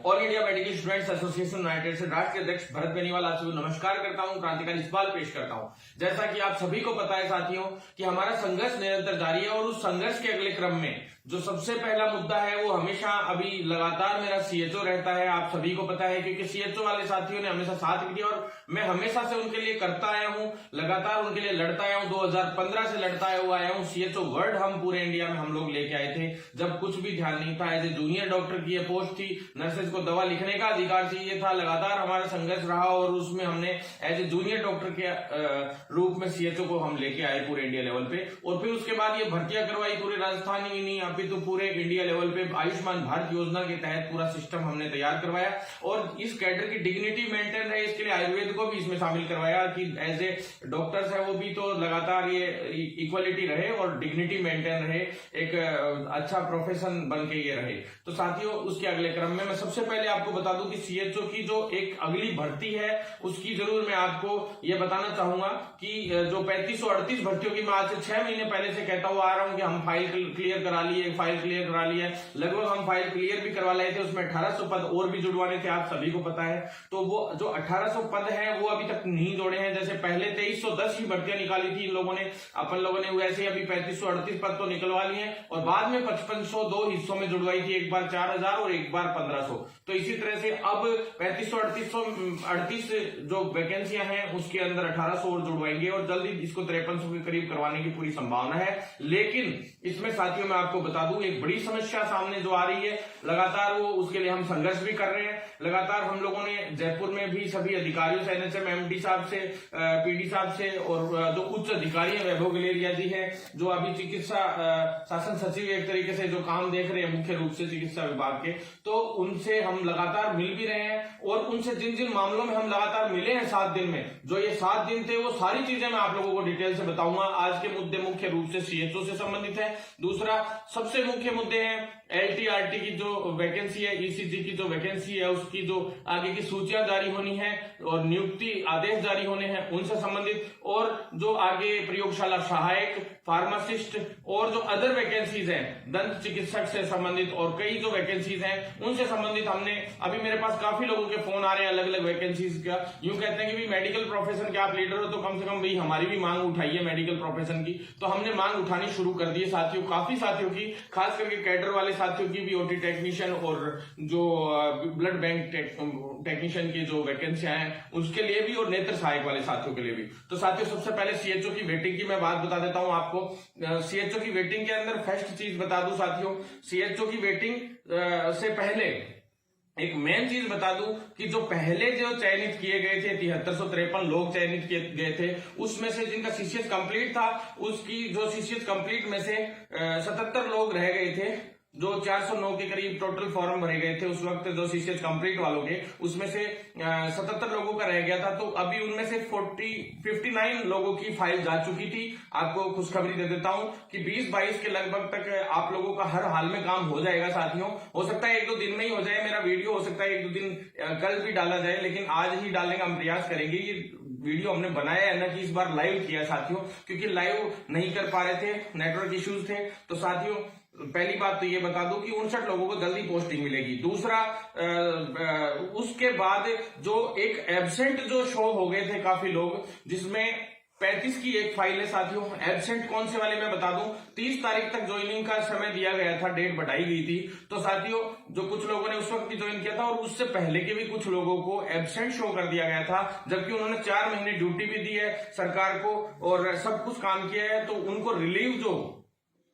All India medical students association United से राष्ट्रीय अध्यक्ष भरत बेनीवाल आप सभी नमस्कार करता हूं, क्रांतिकारी सवाल पेश करता हूं। जैसा कि आप सभी को पता है साथियों कि हमारा संघर्ष निरंतर जारी है और उस संघर्ष के अगले क्रम में जो सबसे पहला मुद्दा है वो हमेशा अभी लगातार मेरा सीएचओ रहता है। आप सभी को पता है क्योंकि सीएचओ वाले साथियों ने हमेशा साथ दिया और मैं हमेशा से उनके लिए करता आया हूं, लगातार उनके लिए लड़ता आया हूं। 2015 से लड़ता हुआ आया हूं। सीएचओ वर्ड हम पूरे इंडिया में हम लोग लेके आए थे जब कुछ भी ध्यान नहीं था। एज ए जूनियर डॉक्टर की यह पोस्ट थी, नर्सेज को दवा लिखने का अधिकार चाहिए था। लगातार हमारा संघर्ष रहा और उसमें हमने एज ए जूनियर डॉक्टर के रूप में सीएचओ को हम लेके आए पूरे इंडिया लेवल पे। और फिर उसके बाद ये भर्तियां करवाई पूरे राजस्थान ही नहीं, अभी तो पूरे इंडिया लेवल पे आयुष्मान भारत योजना के तहत पूरा सिस्टम हमने तैयार करवाया और इस कैडर की डिग्निटी मेंटेन रहे इसके लिए आयुर्वेद को भी इसमें शामिल करवाया कि एज ए डॉक्टर्स है वो भी तो लगातार ये इक्वलिटी रहे और डिग्निटी मेंटेन रहे, एक अच्छा प्रोफेशन बन के ये रहे। तो साथियों उसके अगले क्रम में मैं सबसे पहले आपको बता दूं कि सीएचओ की जो एक अगली भर्ती है उसकी जरूर मैं आपको ये बताना चाहूंगा कि जो 3538 भर्तियों की मैं आज से 6 महीने पहले से कहता हुआ आ रहा हूं कि हम फाइल क्लियर करा लिए, फाइल क्लियर करा लिए, लगभग हम फाइल क्लियर भी करवा लाए थे। उसमें 1800 पद और भी जुड़वाने थे, आप सभी को पता है। तो वो जो 1800 पद है वो अभी तक नहीं जोड़े हैं। जैसे पहले 2310 की भर्तियां निकाली थी इन लोगों ने, अपन लोगों ने, वैसे ही अभी 3538 पद तो निकलवा लिए हैं और बाद में 5500 दो हिस्सों में जुड़वाई थी, एक बार 4000 और एक बार 1500। तो इसी तरह से अब 3538 जो वैकेंसियां हैं उसके अंदर 1800 और जुड़वाएंगे और जल्दी इसको 5300 के करीब करवाने की पूरी संभावना है। लेकिन इसमें साथियों मैं आपको बता दूं एक बड़ी समस्या सामने जो आ रही है लगातार, वो उसके लिए हम संघर्ष भी कर रहे हैं। लगातार हम लोगों ने जयपुर में भी सभी अधिकारियों से, एनएचएम एमडी साहब से, पीडी साहब से और जो उच्च अधिकारी हैं वैभव गलेरिया जी हैं जो अभी चिकित्सा शासन सचिव एक तरीके से जो काम देख रहे हैं मुख्य रूप से चिकित्सा विभाग के, तो उनसे हम लगातार मिल भी रहे हैं और उनसे जिन जिन मामलों में हम लगातार मिले हैं 7 दिन में, जो ये 7 दिन थे वो सारी चीजें मैं आप लोगों को डिटेल से बताऊंगा। आज के मुद्दे मुख्य रूप से सीएचओ से संबंधित है। दूसरा सबसे मुख्य मुद्दे हैं एलटीआरटी की जो वैकेंसी है, ईसीजी की जो वैकेंसी है उसकी जो आगे की सूचियां जारी होनी है और नियुक्ति आदेश जारी होने हैं उनसे संबंधित, और जो आगे प्रयोगशाला सहायक, फार्मासिस्ट और जो अदर वैकेंसीज हैं दंत चिकित्सक से संबंधित और कई जो वैकेंसीज हैं उनसे संबंधित हमने, अभी मेरे पास काफी लोगों के फोन आ रहे हैं अलग अलग वैकेंसीज का। यूं कहते हैं कि भाई मेडिकल प्रोफेशन के आप लीडर हो तो कम से कम भाई हमारी भी मांग उठाइए मेडिकल प्रोफेशन की। तो हमने मांग उठानी शुरू कर दी है साथियों, काफी साथियों की, खास करके कैडर वाले साथियों की भी, ओटी टेक्नीशियन और जो ब्लड बैंक टेक्नीशियन की जो वैकेंसियां हैं उसके लिए भी और नेत्र सहायक वाले साथियों के लिए भी। तो साथियों सबसे पहले सीएचओ की वेटिंग की मैं बात बता देता हूं आपको। सीएचओ की वेटिंग के अंदर फर्स्ट चीज बता दूं साथियों, सीएचओ की वेटिंग से पहले एक मेन चीज बता दूं कि जो पहले जो चयनित किए गए थे 7353 लोग चयनित किए गए थे उसमें से जिनका सीसीएस कंप्लीट था उसकी जो सीसीएस कंप्लीट में से 77 लोग रह गए थे, जो 409 के करीब टोटल फॉर्म भरे गए थे उस वक्त जो सीसीएस कंप्लीट वालों के, उसमें से 77 लोगों का रह गया था। तो अभी उनमें से 59 लोगों की फाइल जा चुकी थी। आपको खुशखबरी दे देता हूं कि 20-22 के लगभग तक आप लोगों का हर हाल में काम हो जाएगा साथियों। हो सकता है 1-2 दिन में ही हो जाए मेरा वीडियो, हो सकता है 1-2 दिन कल भी डाला जाए, लेकिन आज ही डालने का हम प्रयास करेंगे। ये वीडियो हमने बनाया है ना कि इस बार लाइव किया साथियों, क्योंकि लाइव नहीं कर पा रहे थे, नेटवर्क इश्यूज थे। तो साथियों पहली बात तो ये बता दूं कि 59 लोगों को जल्दी पोस्टिंग मिलेगी। दूसरा उसके बाद जो एक एब्सेंट जो शो हो गए थे काफी लोग, जिसमें 35 की एक फाइल है साथियों। एब्सेंट कौन से वाले मैं बता दूं, 30 तारीख तक ज्वाइनिंग का समय दिया गया था, डेट बढ़ाई गई थी। तो साथियों जो कुछ लोगों ने उस वक्त भी ज्वाइन किया था और उससे पहले के भी कुछ लोगों को एब्सेंट शो कर दिया गया था, जबकि उन्होंने 4 महीने ड्यूटी भी दी है सरकार को और सब कुछ काम किया है। तो उनको रिलीव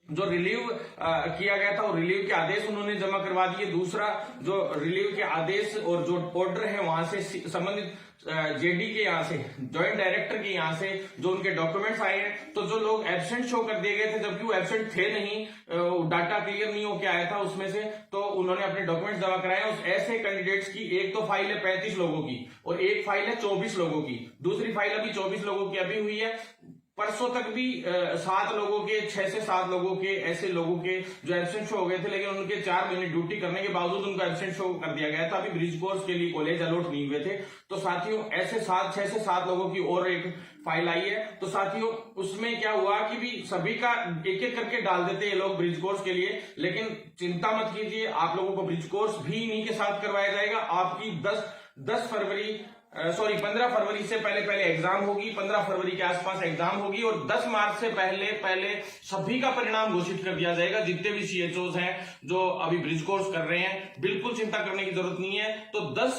जो रिलीव किया गया था वो रिलीव के आदेश उन्होंने जमा करवा दिए। दूसरा जो रिलीव के आदेश और जो ऑर्डर है वहां से संबंधित जेडी के यहाँ से, ज्वाइंट डायरेक्टर के यहाँ से जो उनके डॉक्यूमेंट्स आए हैं, तो जो लोग एब्सेंट शो कर दिए गए थे जबकि वो एब्सेंट थे नहीं, डाटा क्लियर नहीं होके आया था उसमें से, तो उन्होंने अपने डॉक्यूमेंट्स जमा कराए। उस ऐसे कैंडिडेट्स की एक तो फाइल है 35 लोगों की और एक फाइल है 24 लोगों की, दूसरी फाइल अभी 24 लोगों की अभी हुई है। परसों तक भी 7 लोगों के 6 से 7 लोगों के ऐसे लोगों के जो एब्सेंट शो हो गए थे, लेकिन उनके 4 महीने ड्यूटी करने के बावजूद उनको एब्सेंट शो कर दिया गया था। अभी ब्रिज कोर्स के लिए कॉलेज अलॉट नहीं हुए थे। तो साथियों ऐसे 6 से 7 लोगों की और एक फाइल आई है। तो साथियों उसमें क्या हुआ कि भी सभी का एक एक करके डाल देते हैं लोग ब्रिज कोर्स के लिए, लेकिन चिंता मत कीजिए, आप लोगों को ब्रिज कोर्स भी इन्हीं के साथ करवाया जाएगा। आपकी 15 फरवरी से पहले एग्जाम होगी, 15 फरवरी के आसपास एग्जाम होगी और 10 मार्च से पहले सभी का परिणाम घोषित कर दिया जाएगा। जितने भी सीएचओज हैं जो अभी ब्रिज कोर्स कर रहे हैं, बिल्कुल चिंता करने की जरूरत नहीं है। तो 15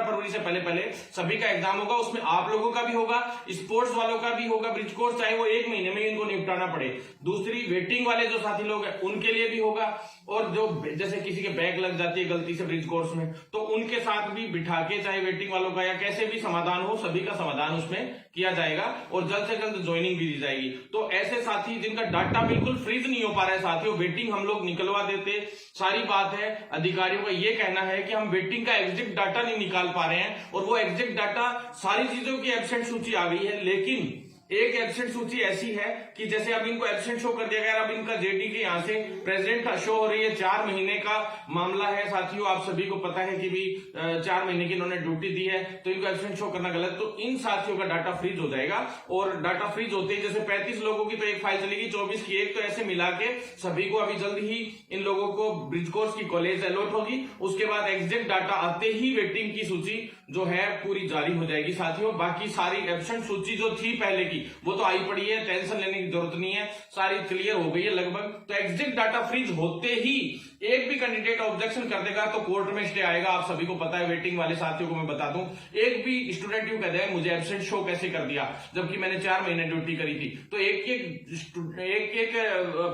फरवरी से पहले सभी का एग्जाम होगा। उसमें आप लोगों का भी होगा, स्पोर्ट्स वालों का भी होगा ब्रिज कोर्स, चाहे वो 1 महीने में इनको निपटाना पड़े। दूसरी वेटिंग वाले जो साथी लोग हैं उनके लिए भी होगा, और जो जैसे किसी के बैग लग जाती है गलती से ब्रिज कोर्स में, तो उनके साथ भी बिठा के, चाहे वेटिंग वालों का या कैसे भी समाधान हो, सभी का समाधान उसमें किया जाएगा और जल्द से जल्द ज्वाइनिंग भी दी जाएगी। तो ऐसे साथी जिनका डाटा बिल्कुल फ्रीज नहीं हो पा रहा है साथियों, वेटिंग हम लोग निकलवा देते, सारी बात है। अधिकारियों का ये कहना है कि हम वेटिंग का एग्जैक्ट डाटा नहीं निकाल पा रहे हैं, और वो एग्जैक्ट डाटा सारी चीजों की एब्सेंट सूची आ गई है, लेकिन एक एब्सेंट सूची ऐसी है कि जैसे अब इनको एब्सेंट शो कर दिया गया, अब इनका जेडी के यहाँ से प्रेसिडेंट का शो हो रही है। 4 महीने का मामला है साथियों, आप सभी को पता है कि भी 4 महीने की इन्होंने ड्यूटी दी है, तो इनको एब्सेंट शो करना गलत। तो इन साथियों का डाटा फ्रीज हो जाएगा, और डाटा फ्रीज होते ही जैसे 35 लोगों की तो एक फाइल चलेगी, 24 की एक, तो ऐसे मिला के सभी को अभी जल्द ही इन लोगों को ब्रिज कोर्स की कॉलेज अलॉट होगी। उसके बाद एग्जैक्ट डाटा आते ही वेटिंग की सूची जो है पूरी जारी हो जाएगी साथियों। बाकी सारी एब्सेंट सूची जो थी पहले की वो तो आई पड़ी है, टेंशन लेने की जरूरत नहीं है, सारी क्लियर हो गई है लगभग। तो एग्जैक्ट डाटा फ्रीज होते ही एक भी कैंडिडेट ऑब्जेक्शन कर देगा तो कोर्ट में स्टे आएगा, आप सभी को पता है। वेटिंग वाले साथियों को मैं बता दूं, एक भी स्टूडेंट यूं कह देगा मुझे एब्सेंट शो कैसे कर दिया जबकि मैंने 4 महीने ड्यूटी करी थी, तो एक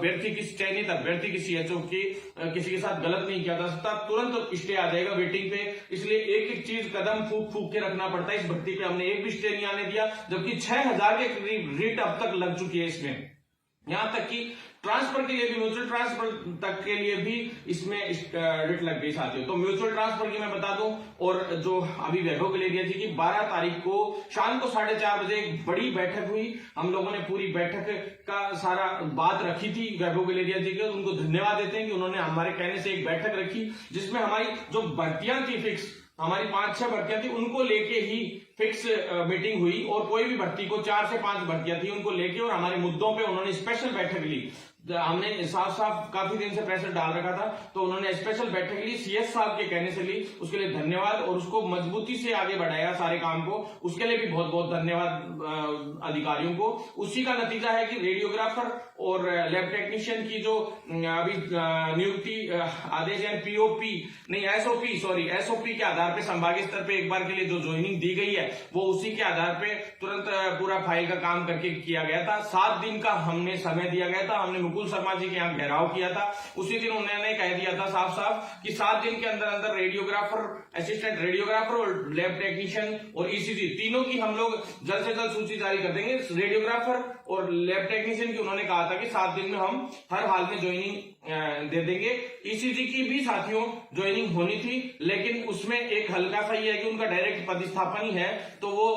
व्यक्ति की चयनित अभ्यर्थी की सीएचओ की किसी के साथ गलत नहीं किया जा सकता, तुरंत स्टे आ जाएगा वेटिंग पे। इसलिए एक एक चीज कदम फूक के रखना पड़ता है। इस भर्ती पे हमने एक भी स्टे नहीं आने दिया, जबकि 6000 के करीब रिट अब तक लग चुकी है इसमें। यहां तक कि ट्रांसफर के लिए भी, म्यूचुअल ट्रांसफर तक के लिए भी इसमें रिट लग गई साथियों। तो म्यूचुअल ट्रांसफर की मैं बता दूं, और जो अभी वैभव गलेरिया जी की 12 तारीख को शाम को 4:30 बजे एक बड़ी बैठक हुई। हम लोगों ने पूरी बैठक का सारा बात रखी थी वैभव गलेरिया जी के, उनको धन्यवाद देते हैं कि उन्होंने हमारे कहने से एक बैठक रखी, जिसमें हमारी जो भर्तियां थी फिक्स, हमारी 5-6 भर्तियां थी, उनको लेके ही फिक्स मीटिंग हुई। और कोई भी भर्ती को 4 से 5 भर्तियां थी उनको लेके, और हमारे मुद्दों पे उन्होंने स्पेशल बैठक ली। हमने साफ काफी दिन से प्रेशर डाल रखा था, तो उन्होंने स्पेशल बैठक ली, सीएस साहब के कहने से ली, उसके लिए धन्यवाद। और उसको मजबूती से आगे बढ़ाया सारे काम को, उसके लिए भी बहुत बहुत धन्यवाद अधिकारियों को। उसी का नतीजा है कि रेडियोग्राफर और लैब टेक्नीशियन की जो अभी नियुक्ति आदेश है, पीओपी नहीं एसओपी के आधार पे संभागीय स्तर पे एक बार के लिए जो ज्वाइनिंग दी गई है, वो उसी के आधार पे तुरंत पूरा फाइल का काम करके किया गया था। 7 दिन का हमने समय दिया गया था। हमने मुकुल शर्मा जी के यहाँ घेराव किया था, उसी दिन उन्होंने कह दिया था साफ कि 7 दिन के अंदर अंदर रेडियोग्राफर, असिस्टेंट रेडियोग्राफर और लैब टेक्नीशियन और ईसीजी तीनों की हम लोग जल्द से जल्द सूची जारी कर देंगे। रेडियोग्राफर और लैब टेक्नीशियन की उन्होंने कहा था कि 7 दिन में हम हर हाल में ज्वाइनिंग दे देंगे। ईसीजी की भी साथियों ज्वाइनिंग होनी थी, लेकिन उसमें एक हल्का सा ये है कि उनका डायरेक्ट पदस्थापन ही है, तो वो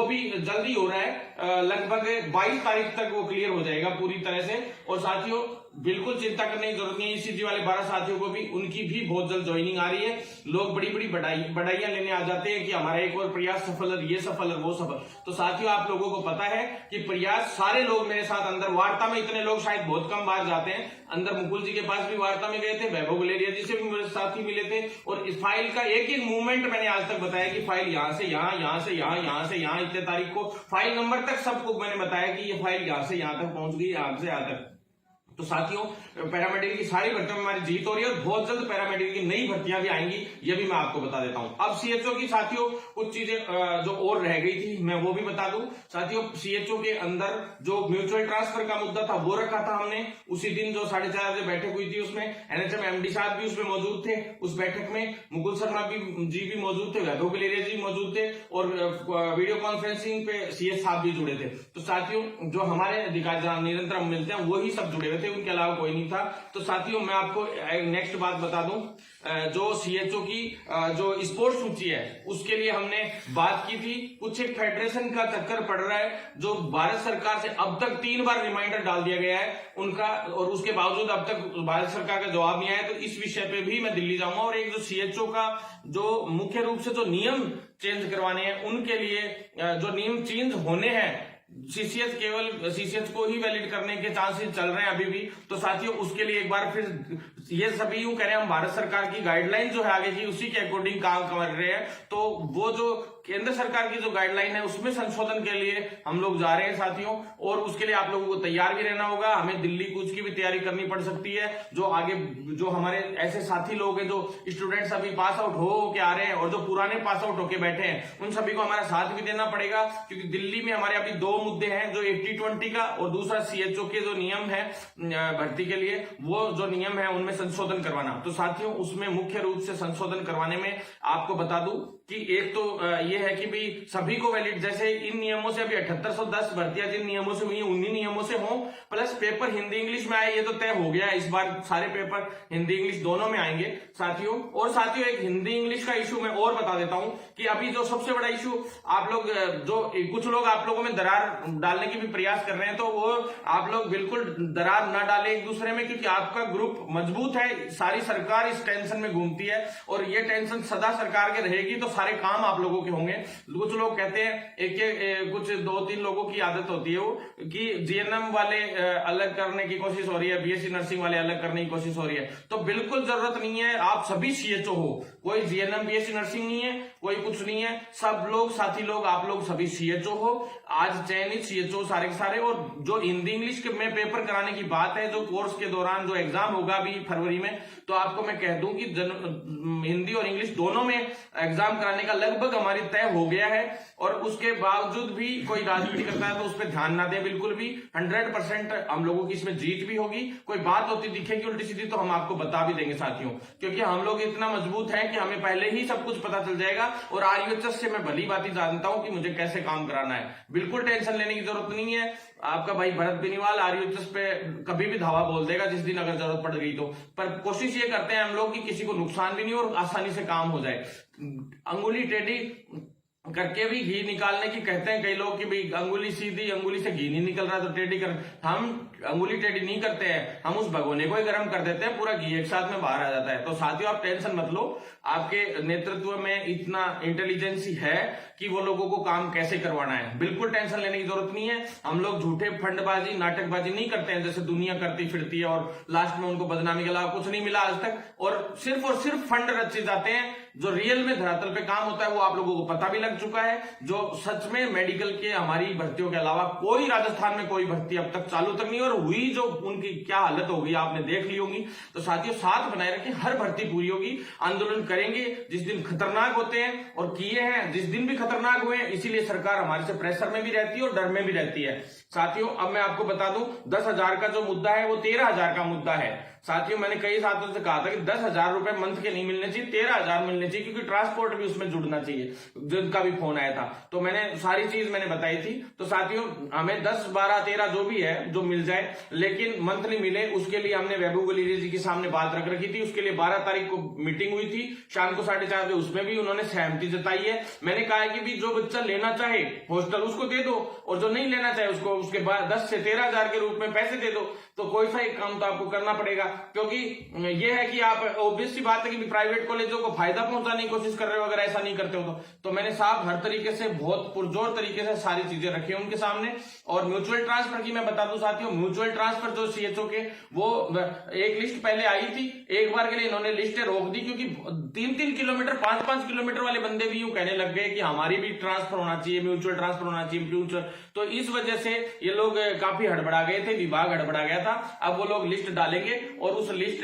भी जल्दी हो रहा है। लगभग 22 तारीख तक वो क्लियर हो जाएगा पूरी तरह से। और साथियों बिल्कुल चिंता करने की जरूरत नहीं है, ईसीजी वाले 12 साथियों को भी, उनकी भी बहुत जल्द ज्वाइनिंग आ रही है। लोग बड़ी बड़ी बधाइयां लेने आ जाते हैं कि हमारा एक और प्रयास सफल है, ये सफल है, वो सफल। तो साथियों आप लोगों को पता है कि प्रयास सारे लोग मेरे साथ अंदर वार्ता में, इतने लोग शायद बहुत कम बार जाते हैं अंदर, मुकुल जी के पास भी वार्ता में गए थे, वैभव गलेरिया जी से भी मेरे साथ ही मिले थे, और इस फाइल का एक एक मूवमेंट मैंने आज तक बताया कि फाइल यहां से यहां, यहां से यहां, यहां से यहां, इतने तारीख को फाइल नंबर तक सबको मैंने बताया कि ये फाइल यहां से यहां तक पहुंच गई, यहां से यहां तक। तो साथियों पैरामेडिकल की सारी भर्तियों में हमारी जीत हो रही है, और बहुत जल्द पैरामेडिकल की नई भर्तियां भी आएंगी, ये भी मैं आपको बता देता हूं। अब सीएचओ की साथियों कुछ चीजें जो और रह गई थी मैं वो भी बता दूं। साथियों सीएचओ के अंदर जो म्यूचुअल ट्रांसफर का मुद्दा था वो रखा था हमने, उसी दिन जो 4:30 बजे बैठक हुई थी उसमें एनएचएम एमडी साहब भी उसमें मौजूद थे। उस बैठक में मुकुल शर्मा जी भी मौजूद थे, वैभव गलेरिया जी मौजूद थे, और वीडियो कॉन्फ्रेंसिंग पे सीएस साहब भी जुड़े थे। तो साथियों जो हमारे अधिकारी निरंतर मिलते हैं वही सब जुड़े हुए थे। थे, उनके अलावा कोई नहीं था। तो साथियों मैं आपको नेक्स्ट बात बता दूं, जो सीएचओ की जो स्पोर्ट्स सूची है उसके लिए हमने बात की थी। कुछ एक फेडरेशन का चक्कर पड़ रहा है, जो भारत सरकार से अब तक 3 बार रिमाइंडर डाल दिया गया है उनका, और उसके बावजूद अब तक भारत सरकार का जवाब नहीं आया। तो इस विषय पे भी मैं दिल्ली जाऊंगा, और एक जो सीएचओ का जो मुख्य रूप से जो नियम चेंज करवाने हैं उनके लिए जो नियम चेंज होने हैं, सीसीएस केवल सीसीएस को ही वैलिड करने के चांसेस चल रहे हैं अभी भी। तो साथियों उसके लिए एक बार फिर ये सभी यूं कह रहे हैं हम भारत सरकार की गाइडलाइन जो है आगे की उसी के अकॉर्डिंग काम कर रहे हैं। तो वो जो केंद्र सरकार की जो गाइडलाइन है उसमें संशोधन के लिए हम लोग जा रहे हैं साथियों, और उसके लिए आप लोगों को तैयार भी रहना होगा। हमें दिल्ली कूच की भी तैयारी करनी पड़ सकती है। जो आगे जो हमारे ऐसे साथी लोग हैं, जो स्टूडेंट्स अभी पास आउट हो के आ रहे हैं और जो पुराने पास आउट होके बैठे हैं, उन सभी को हमारा साथ भी देना पड़ेगा, क्योंकि दिल्ली में हमारे अभी 2 मुद्दे हैं, जो 80-20 का और दूसरा सीएचओ के जो नियम है भर्ती के लिए, वो जो नियम है उनमें संशोधन करवाना। तो साथियों उसमें मुख्य रूप से संशोधन करवाने में आपको बता दूं कि एक तो ये है कि भाई सभी को वैलिड, जैसे इन नियमों से अभी 7810 भर्तियां जिन नियमों से हुई उन्हीं नियमों से हों, प्लस पेपर हिंदी इंग्लिश में आए, ये तो तय हो गया है। इस बार सारे पेपर हिंदी इंग्लिश दोनों में आएंगे साथियों। और साथियों एक हिंदी इंग्लिश का इशू मैं और बता देता हूं कि अभी जो सबसे बड़ा इशू आप लोग जो कुछ लोग आप लोगों में दरार डालने की भी प्रयास कर रहे हैं, तो वो आप लोग बिल्कुल दरार ना डाले एक दूसरे में, क्योंकि आपका ग्रुप मजबूत है। सारी सरकार इस टेंशन में घूमती है और ये टेंशन सदा सरकार के रहेगी, तो सारे काम आप लोगों के होंगे। कुछ लोग कहते हैं कुछ 2-3 लोगों की आदत होती है वो कि जीएनएम वाले अलग करने की कोशिश हो रही है, बीएससी नर्सिंग वाले अलग करने की कोशिश हो रही है। तो बिल्कुल जरूरत नहीं है, आप सभी सीएचओ हो, कोई जीएनएम बीएससी नर्सिंग नहीं है, कोई कुछ नहीं है, सब लोग साथी लोग आप लोग सभी सीएचओ हो। आज चयनित सीएचओ सारे के सारे। और जो हिंदी इंग्लिश में पेपर कराने की बात है, जो कोर्स के दौरान जो एग्जाम होगा अभी फरवरी में, तो आपको मैं कह दूं कि हिंदी और इंग्लिश दोनों में एग्जाम कराने का लगभग हमारी तय हो गया है। और उसके बावजूद भी कोई राजनीति करता है तो उस पर ध्यान ना दे बिल्कुल भी। 100% हम लोगों की इसमें जीत भी होगी। कोई बात होती दिखेगी उल्टी सीधी तो हम आपको बता भी देंगे साथियों, क्योंकि हम लोग इतना मजबूत हैं कि हमें पहले ही सब कुछ पता चल जाएगा। और आरयूएचएस से मैं भली बात जानता हूं कि मुझे कैसे काम कराना है। बिल्कुल टेंशन लेने की जरूरत नहीं है। आपका भाई भरत बेनीवाल आरयूएचएस पे कभी भी धावा बोल देगा जिस दिन अगर जरूरत पड़ गई तो। पर कोशिश ये करते हैं हम लोग कि किसी को नुकसान भी नहीं और आसानी से काम हो जाए। अंगुली टेढ़ी करके भी घी निकालने की कहते हैं कई लोग कि भाई अंगुली सीधी, अंगुली से घी नहीं निकल रहा तो टेढ़ी कर। हम अंगुली टेढ़ी नहीं करते हैं, हम उस भगोने को ही गर्म कर देते हैं, पूरा घी एक साथ में बाहर आ जाता है। तो साथियों आप टेंशन मत लो, आपके नेतृत्व में इतना इंटेलिजेंसी है कि वो लोगों को काम कैसे करवाना है। बिल्कुल टेंशन लेने की जरूरत नहीं है। हम लोग झूठे फंडबाजी नाटकबाजी नहीं करते हैं जैसे दुनिया करती फिरती है और लास्ट में उनको बदनामी के अलावा कुछ नहीं मिला आज तक, और सिर्फ फंड रचे जाते हैं। जो रियल में धरातल पे काम होता है वो आप लोगों को पता भी लग चुका है। जो सच में मेडिकल के हमारी भर्तियों के अलावा कोई राजस्थान में कोई भर्ती अब तक चालू तक नहीं और हुई, जो उनकी क्या हालत होगी आपने देख ली होगी। तो साथियों साथ बनाए रखें, हर भर्ती पूरी होगी। आंदोलन करेंगे जिस दिन खतरनाक होते हैं और किए हैं जिस दिन भी खतरनाक हुए हैं, इसीलिए सरकार हमारे से प्रेशर में भी रहती है और डर में भी रहती है। साथियों अब मैं आपको बता दूं 10,000 का जो मुद्दा है वो 13,000 का मुद्दा है। साथियों मैंने कई साथियों से कहा था कि 10,000 रुपए मंथ के नहीं मिलने चाहिए, 13,000 मिलने चाहिए, क्योंकि ट्रांसपोर्ट भी उसमें जुड़ना चाहिए, जिनका भी फोन आया था। तो मैंने सारी चीज मैंने बताई थी। तो साथियों हमें 10, 12, 13 जो भी है जो मिल जाए, लेकिन मंथली मिले, उसके लिए हमने वैभव गलीरे जी के सामने बात रख रखी थी। उसके लिए 12 तारीख को मीटिंग हुई थी शाम को 4:30 बजे, उसमें भी उन्होंने सहमति जताई है। मैंने कहा है कि भी जो बच्चा लेना चाहे हॉस्टल उसको दे दो, और जो नहीं लेना चाहे उसको उसके बाद 10 से 13,000 के रूप में पैसे दे दो। तो कोई सा एक काम तो आपको करना पड़ेगा, क्योंकि ये है कि आप ऑब्वियस सी बात है कि प्राइवेट कॉलेजों को फायदा पहुंचाने की कोशिश कर रहे हो अगर ऐसा नहीं करते हो तो मैंने साहब हर तरीके से बहुत पुरजोर तरीके से सारी चीजें रखी है उनके सामने। और म्यूचुअल ट्रांसफर की मैं बता दूं साथियों, म्यूचुअल ट्रांसफर जो सीएचओ के वो एक लिस्ट पहले आई थी, एक बार के लिए इन्होंने लिस्ट रोक दी, क्योंकि 3-3 किलोमीटर 5-5 किलोमीटर वाले बंदे भी यूं कहने लग गए कि हमारी भी ट्रांसफर होना चाहिए, म्यूचुअल ट्रांसफर होना चाहिए म्यूचुअल। तो इस वजह से ये लोग काफी हड़बड़ा गए थे, विभाग हड़बड़ा गया था। अब वो लोग लिस्ट डालेंगे और उस लिस्ट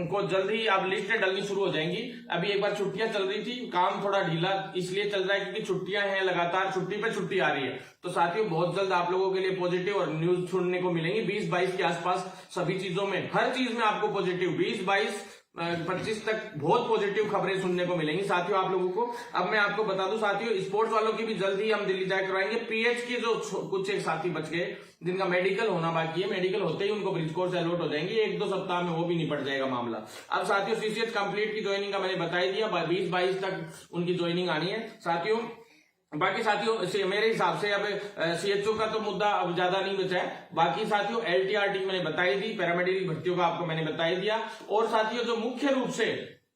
को जल्द ही अब लिस्टें डलनी शुरू हो जाएंगी। अभी एक बार छुट्टियां चल रही थी, काम थोड़ा ढीला इसलिए चल रहा है क्योंकि छुट्टियां हैं, लगातार छुट्टी पे छुट्टी आ रही है। तो साथियों बहुत जल्द आप लोगों के लिए पॉजिटिव और न्यूज सुनने को मिलेंगी। 20-22 के आसपास सभी चीजों में, हर चीज में आपको पॉजिटिव 20-22 25 तक बहुत पॉजिटिव खबरें सुनने को मिलेंगी साथियों आप लोगों को। अब मैं आपको बता दूं साथियों, स्पोर्ट्स वालों की भी जल्दी हम दिल्ली जाकर करवाएंगे। पीएच के जो कुछ एक साथी बच गए जिनका मेडिकल होना बाकी है, मेडिकल होते ही उनको ब्रिज कोर्स अलॉट हो जाएंगे, 1-2 सप्ताह में वो भी निपट जाएगा मामला। अब साथियों सीसीएच कंप्लीट की ज्वाइनिंग का मैंने बता ही दिया, 20-22 तक उनकी ज्वाइनिंग आनी है साथियों। बाकी साथियों मेरे हिसाब से अब सीएचओ का तो मुद्दा अब ज्यादा नहीं बचा है। बाकी साथियों एलटीआरटी मैंने बताई दी, पैरामेडिकल भर्तियों का आपको मैंने बताई दिया। और साथियों जो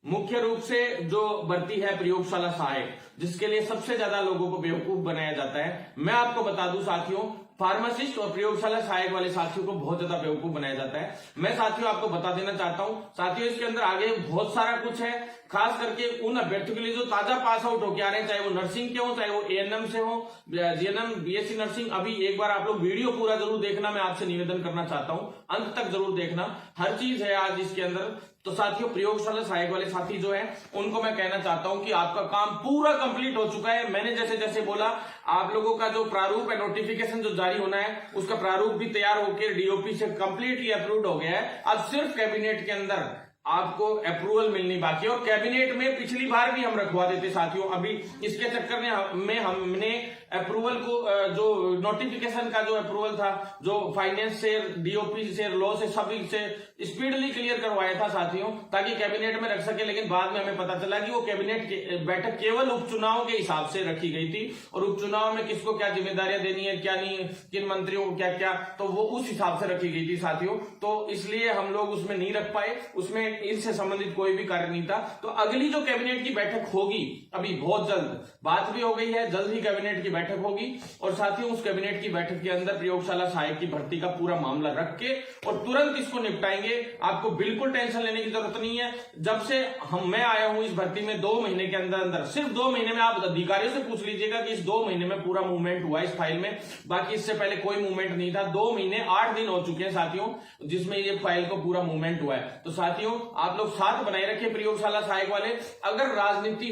मुख्य रूप से जो भर्ती है प्रयोगशाला सहायक, जिसके लिए सबसे ज्यादा लोगों को बेवकूफ बनाया जाता है, मैं आपको बता दूं साथियों, फार्मासिस्ट और प्रयोगशाला सहायक वाले साथियों को बहुत ज्यादा बेवकूफ बनाया जाता है। मैं साथियों आपको बता देना चाहता हूं साथियों, इसके अंदर आगे बहुत सारा कुछ है, खास करके उन अभ्यर्थियों के लिए जो ताजा पास आउट होकर आ रहे हैं, चाहे वो नर्सिंग के हो, चाहे वो एएनएम से हो, जीएनएम, बीएससी नर्सिंग। अभी एक बार आप लोग वीडियो पूरा जरूर देखना, मैं आपसे निवेदन करना चाहता हूं, अंत तक जरूर देखना, हर चीज है आज इसके अंदर। तो साथियों प्रयोगशाला सहायक वाले साथी जो है उनको मैं कहना चाहता हूं कि आपका काम पूरा कंप्लीट हो चुका है। मैंने जैसे जैसे बोला, आप लोगों का जो प्रारूप है, नोटिफिकेशन जो जारी होना है, उसका प्रारूप भी तैयार होकर डीओपी से कंप्लीटली अप्रूव्ड हो गया है। अब सिर्फ कैबिनेट के अंदर आपको अप्रूवल मिलनी बाकी है। और कैबिनेट में पिछली बार भी हम रखवा देते साथियों, अभी इसके चक्कर में हमने अप्रूवल को, जो नोटिफिकेशन का जो अप्रूवल था, जो फाइनेंस से, डीओपी से, लॉ से, सभी से स्पीडली क्लियर करवाया था साथियों, ताकि कैबिनेट में रख सके। लेकिन बाद में हमें पता चला कि वो कैबिनेट की बैठक केवल उपचुनाव के हिसाब से रखी गई थी, और उपचुनाव में किसको क्या जिम्मेदारियां देनी है, क्या नहीं, किन मंत्रियों को क्या क्या, तो वो उस हिसाब से रखी गई थी साथियों। तो इसलिए हम लोग उसमें नहीं रख पाए, उसमें इससे संबंधित कोई भी कार्य नहीं था। तो अगली जो कैबिनेट की बैठक होगी अभी बहुत जल्द, बात भी हो गई है, जल्द ही कैबिनेट की बैठक होगी। और साथियों उस कैबिनेट की बैठक के अंदर प्रयोगशाला सहायक की भर्ती का पूरा मामला रख के और तुरंत इसको निपटाएंगे। आपको बिल्कुल टेंशन लेने की जरूरत नहीं है। जब से मैं आया हूं इस भर्ती में, 2 महीने के अंदर अंदर, सिर्फ 2 महीने में, आप अधिकारियों से पूछ लीजिएगा कि इस 2 महीने में पूरा मूवमेंट हुआ इस फाइल में। बाकी इससे पहले कोई मूवमेंट नहीं था। 2 महीने 8 दिन हो चुके हैं साथियों जिसमें ये फाइल को पूरा मूवमेंट हुआ है। तो साथियों आप लोग साथ बनाए रखिए प्रयोगशाला सहायक वाले। अगर राजनीति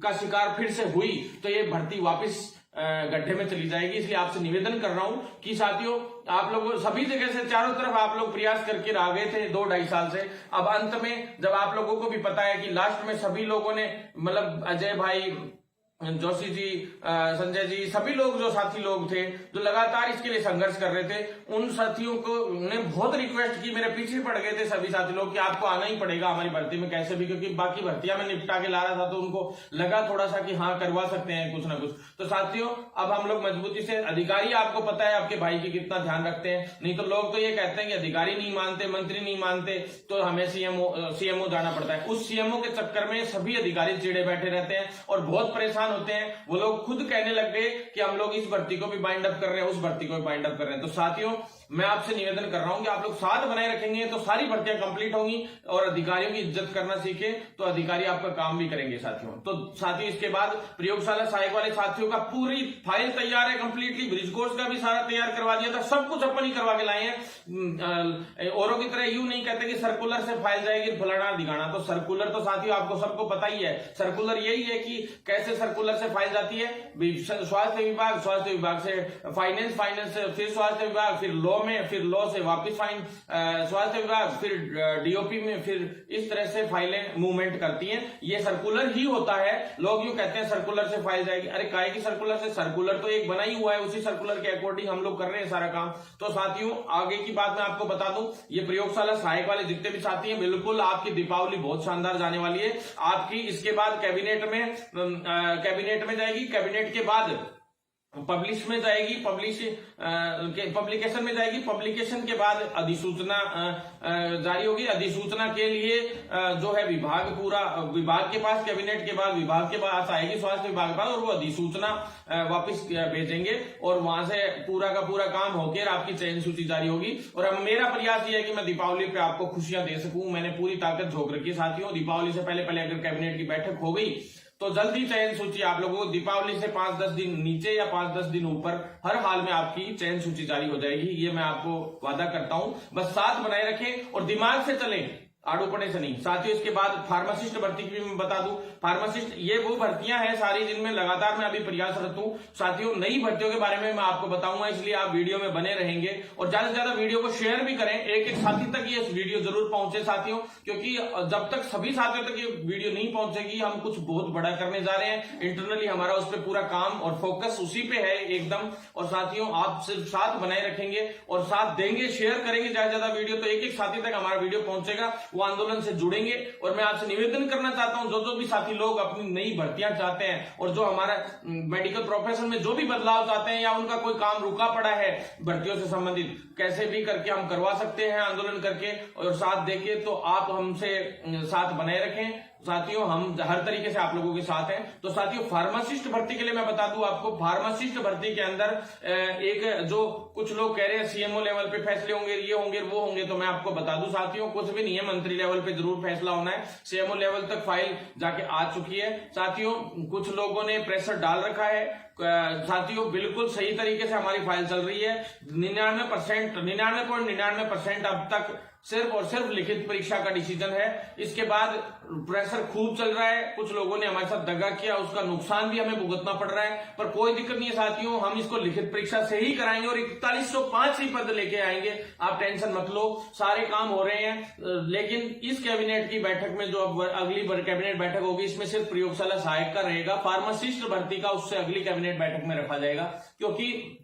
का शिकार फिर से हुई तो ये भर्ती वापस गड्ढे में चली जाएगी। इसलिए आपसे निवेदन कर रहा हूं कि साथियों आप लोग सभी जगह से, चारों तरफ आप लोग प्रयास करके आ गए थे 2-2.5 साल से। अब अंत में जब आप लोगों को भी पता है कि लास्ट में सभी लोगों ने, मतलब अजय भाई, जोशी जी, संजय जी, सभी लोग जो साथी लोग थे जो लगातार इसके लिए संघर्ष कर रहे थे, उन साथियों को ने बहुत रिक्वेस्ट की, मेरे पीछे पड़ गए थे सभी साथी लोग कि आपको आना ही पड़ेगा हमारी भर्ती में कैसे भी, क्योंकि बाकी भर्तियां मैं निपटा के ला रहा था, तो उनको लगा थोड़ा सा कि हाँ करवा सकते हैं कुछ ना कुछ। तो साथियों अब हम लोग मजबूती से, अधिकारी आपको पता है आपके भाई की कितना ध्यान रखते हैं, नहीं तो लोग तो ये कहते हैं कि अधिकारी नहीं मानते, मंत्री नहीं मानते, तो हमें सीएमओ जाना पड़ता है। उस सीएमओ के चक्कर में सभी अधिकारी चिड़े बैठे रहते हैं और बहुत परेशान होते हैं। वो लोग खुद कहने लग गए कि हम लोग इस भर्ती को भी बाइंड अप कर रहे हैं, उस भर्ती को भी बाइंड अप कर रहे हैं। तो साथियों मैं आपसे निवेदन कर रहा हूं कि आप लोग साथ बनाए रखेंगे तो सारी भर्तियां कंप्लीट होंगी, और अधिकारियों की इज्जत करना सीखे तो अधिकारी आपका काम भी करेंगे साथियों। तो साथियों इसके बाद प्रयोगशाला सहायक वाले साथियों का पूरी फाइल तैयार है कंप्लीटली, ब्रिज कोर्स का भी सारा तैयार करवा दिया था, सब कुछ अपन ही करवा के लाए हैं। औरों की तरह यूं नहीं कहते कि सर्कुलर से फाइल जाएगी फलाना दिखाना। तो सर्कुलर तो साथियों आपको सबको पता ही है, सर्कुलर यही है कि कैसे सर्कुलर से फाइल जाती है, स्वास्थ्य विभाग से फाइनेंस से फिर स्वास्थ्य विभाग, फिर लॉ में, फिर लॉ से वापस स्वास्थ्य विभाग, फिर डीओपी में, फिर इस तरह से फाइलें मूवमेंट करती हैं। ये सर्कुलर ही होता है। लोग यूं कहते हैं सर्कुलर से फाइल जाएगी, अरे काहे की सर्कुलर से, सर्कुलर तो एक बना ही हुआ है, उसी सर्कुलर के अकॉर्डिंग हम लोग कर रहे हैं सारा काम। तो साथियों आगे की बात मैं आपको बता दूं, ये प्रयोगशाला सहायक वाले जितने भी साथी हैं, बिल्कुल आपकी दीपावली बहुत शानदार जाने वाली है आपकी। इसके बाद कैबिनेट में जाएगी, कैबिनेट के बाद पब्लिश में जाएगी, पब्लिकेशन में जाएगी, पब्लिकेशन के बाद अधिसूचना जारी होगी। अधिसूचना के लिए जो है विभाग के पास, कैबिनेट के बाद विभाग के पास आएगी, स्वास्थ्य विभाग के पास, और वो अधिसूचना वापस भेजेंगे और वहां से पूरा का पूरा काम होकर आपकी चयन सूची जारी होगी। और अब मेरा प्रयास ये है कि मैं दीपावली पे आपको खुशियां दे सकूं। मैंने पूरी ताकत झोंक रखी है साथियों। दीपावली से पहले अगर कैबिनेट की बैठक हो गई तो जल्दी चयन सूची आप लोगों को दीपावली से 5-10 दिन नीचे या 5-10 दिन ऊपर हर हाल में आपकी चयन सूची जारी हो जाएगी। ये मैं आपको वादा करता हूं। बस साथ बनाए रखें और दिमाग से चलें। आड़ू पड़े से नहीं साथियों। इसके बाद फार्मासिस्ट भर्ती की भी मैं बता दूं, फार्मासिस्ट ये वो भर्तियां हैं सारी जिनमें लगातार मैं अभी प्रयासरत हूं साथियों। नई भर्तियों के बारे में मैं आपको बताऊंगा, इसलिए आप वीडियो में बने रहेंगे और ज्यादा से ज्यादा वीडियो को शेयर भी करें, एक एक साथी तक ये वीडियो जरूर पहुंचे साथियों, क्योंकि जब तक सभी साथियों तक ये वीडियो नहीं पहुंचेगी हम कुछ बहुत बड़ा करने जा रहे हैं। इंटरनली हमारा उस पर पूरा काम और फोकस उसी पे है एकदम। और साथियों आप सिर्फ साथ बनाए रखेंगे और साथ देंगे, शेयर करेंगे ज्यादा से ज्यादा वीडियो, तो एक एक साथी तक हमारा वीडियो पहुंचेगा, वो आंदोलन से जुड़ेंगे। और मैं आपसे निवेदन करना चाहता हूं, जो भी साथी लोग अपनी नई भर्तियां चाहते हैं और जो हमारा मेडिकल प्रोफेशन में जो भी बदलाव चाहते हैं या उनका कोई काम रुका पड़ा है भर्तियों से संबंधित, कैसे भी करके हम करवा सकते हैं आंदोलन करके और साथ देके, तो आप हमसे साथ बनाए रखें साथियों। हम हर तरीके से आप लोगों के साथ हैं। तो साथियों फार्मासिस्ट भर्ती के लिए मैं बता दूं आपको, फार्मासिस्ट भर्ती के अंदर एक जो कुछ लोग कह रहे हैं सीएमओ लेवल पे फैसले होंगे, ये होंगे वो होंगे, तो मैं आपको बता दूं साथियों कुछ भी नहीं है, मंत्री लेवल पे जरूर फैसला होना है। सीएमओ लेवल तक फाइल जाके आ चुकी है साथियों। कुछ लोगों ने प्रेशर डाल रखा है साथियों, बिल्कुल सही तरीके से हमारी फाइल चल रही है। 99.99% अब तक सिर्फ और सिर्फ लिखित परीक्षा का डिसीजन है। इसके बाद प्रेशर खूब चल रहा है, कुछ लोगों ने हमारे साथ दगा किया, उसका नुकसान भी हमें भुगतना पड़ रहा है, पर कोई दिक्कत नहीं है साथियों, हम इसको लिखित परीक्षा से ही कराएंगे और 4105 ही पद लेके आएंगे। आप टेंशन मत लो, सारे काम हो रहे हैं। लेकिन इस कैबिनेट की बैठक में जो अब अगली कैबिनेट बैठक होगी, इसमें सिर्फ प्रयोगशाला सहायक का रहेगा, फार्मासिस्ट भर्ती का उससे अगली कैबिनेट बैठक में रखा जाएगा, क्योंकि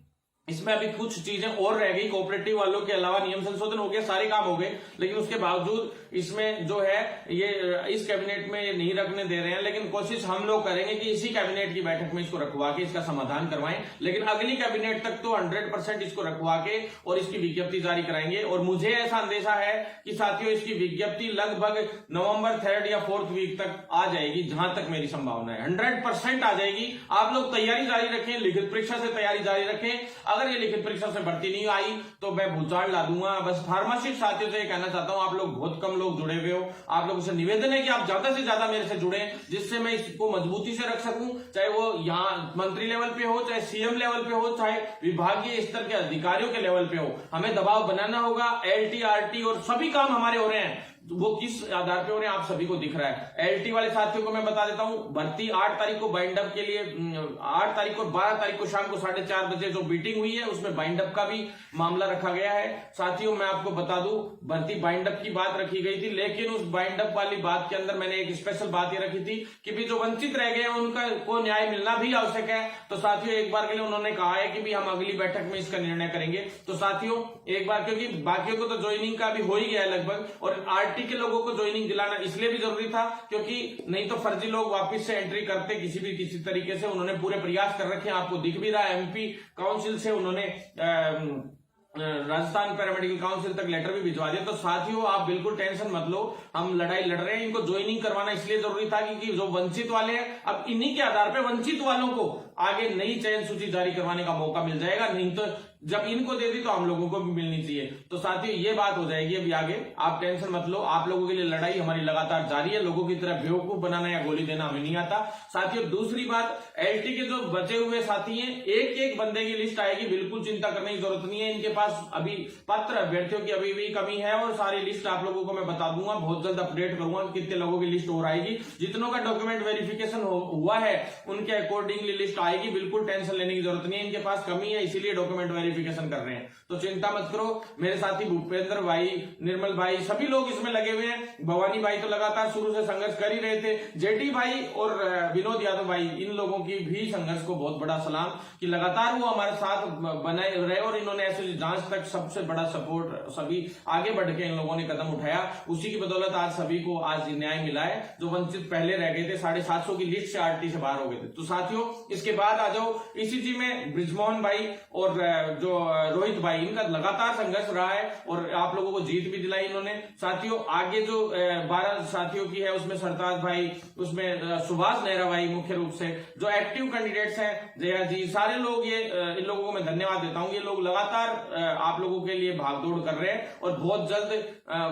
इसमें अभी कुछ चीजें और रह गई। कोऑपरेटिव वालों के अलावा नियम संशोधन हो गया, सारे काम हो गए, लेकिन उसके बावजूद इसमें जो है ये इस कैबिनेट में ये नहीं रखने दे रहे हैं। लेकिन कोशिश हम लोग करेंगे कि इसी कैबिनेट की बैठक में इसको रखवा के इसका समाधान करवाएं, लेकिन अगली कैबिनेट तक तो 100% इसको रखवा के और इसकी विज्ञप्ति जारी कराएंगे। और मुझे ऐसा अंदेशा है कि साथियों इसकी विज्ञप्ति लगभग नवंबर 3rd या 4th वीक तक आ जाएगी, जहां तक मेरी संभावना है 100% आ जाएगी। आप लोग तैयारी जारी रखें, लिखित परीक्षा से तैयारी जारी रखें। अगर ये लिखित परीक्षा से भर्ती नहीं आई तो मैं भूचाल ला दूंगा। बस फार्मासिस्ट साथियों से ये कहना चाहता हूं, आप लोग बहुत कम लोग जुड़े हुए हो, आप लोगों से निवेदन है कि आप ज्यादा से ज्यादा मेरे से जुड़े, जिससे मैं इसको मजबूती से रख सकूं, चाहे वो यहाँ मंत्री लेवल पे हो, चाहे सीएम लेवल पे हो, चाहे विभागीय स्तर के अधिकारियों के लेवल पे हो। हमें दबाव बनाना होगा। LT RT और सभी काम हमारे हो रहे हैं, वो किस आधार पे हो रहे हैं आप सभी को दिख रहा है। LT वाले साथियों को मैं बता देता हूं, भर्ती 8 तारीख को बाइंड अप के लिए 8 तारीख को 12 तारीख को शाम को 4:30 बजे जो मीटिंग हुई है उसमें बाइंड अप का भी मामला रखा गया है साथियों। मैं आपको बता दूं, भर्ती बाइंड अप की बात रखी गई थी, लेकिन उस बाइंड अप वाली बात के अंदर मैंने एक स्पेशल बात ये रखी थी कि भी जो वंचित रह गए हैं उनका को न्याय मिलना भी आवश्यक है। तो साथियों एक बार के लिए उन्होंने कहा है कि भी हम अगली बैठक में इसका निर्णय करेंगे। तो साथियों एक बार, क्योंकि बाकियों को तो ज्वाइनिंग का भी हो ही गया है लगभग, और RT के लोगों को ज्वाइनिंग दिलाना इसलिए भी जरूरी था क्योंकि नहीं तो फर्जी लोग वापस से एंट्री करते किसी तरीके से। उन्होंने पूरे प्रयास कर रखे हैं, आपको दिख भी रहा है। MP काउंसिल से उन्होंने राजस्थान पैरामेडिकल काउंसिल तक लेटर भी भिजवा दिया। तो साथियों आप बिल्कुल टेंशन मत लो, हम लड़ाई लड़ रहे हैं। इनको ज्वाइनिंग करवाना इसलिए जरूरी था कि जो वंचित वाले हैं, अब इन्हीं के आधार पर वंचित वालों को आगे नई चयन सूची जारी करवाने का मौका मिल जाएगा। नहीं तो जब इनको दे दी तो हम लोगों को भी मिलनी चाहिए। तो साथियों ये बात हो जाएगी अभी आगे, आप टेंशन मत लो। आप लोगों के लिए लड़ाई हमारी लगातार जारी है, लोगों की तरह बेवकूफ बनाना या गोली देना हमें नहीं आता साथियों। दूसरी बात, LT के जो बचे हुए साथी हैं, एक एक बंदे की लिस्ट आएगी, बिल्कुल चिंता करने की जरूरत नहीं है। इनके पास अभी पात्र अभ्यर्थियों की अभी भी कमी है और सारी लिस्ट आप लोगों को मैं बता दूंगा, बहुत जल्द अपडेट करूंगा कितने लोगों की लिस्ट और आएगी। जितनों का डॉक्यूमेंट वेरिफिकेशन हुआ है उनके अकॉर्डिंगली लिस्ट आएगी, बिल्कुल टेंशन लेने की जरूरत नहीं है। इनके पास कमी है इसीलिए डॉक्यूमेंट वेरिफिकेशन कर रहे हैं, तो चिंता मत करो। मेरे साथी भूपेंद्र भाई, निर्मल भाई, सभी लोग इसमें लगे हुए हैं। भवानी भाई तो लगातार शुरू से संघर्ष कर ही रहे थे। JT भाई और विनोद यादव भाई, इन लोगों की भी संघर्ष को बहुत बड़ा सलाम कि लगातार वो हमारे साथ बनाए रहे और इन्होंने ऐसे जांच तक सबसे बड़ा सपोर्ट, सभी आगे बढ़ के इन लोगों ने कदम उठाया। उसी की बदौलत आज सभी को आज न्याय मिला है। जो वंचित पहले रह गए थे, 750 की लिस्ट से RT से बाहर हो गए थे। तो साथियों इसके बाद आ जाओ ECG में ब्रिजमोहन भाई और जो रोहित भाई, इनका लगातार संघर्ष रहा है और आप लोगों को जीत भी दिलाई इन्होंने। साथियों आगे जो 12 साथियों की है उसमें सरताज भाई, उसमें सुभाष नेहरा भाई, मुख्य रूप से जो एक्टिव कैंडिडेट्स हैं, जया जी, सारे लोग, ये इन लोगों को मैं धन्यवाद देता हूं। ये लोग लगातार आप लोगों के लिए भागदौड़ कर रहे हैं और बहुत जल्द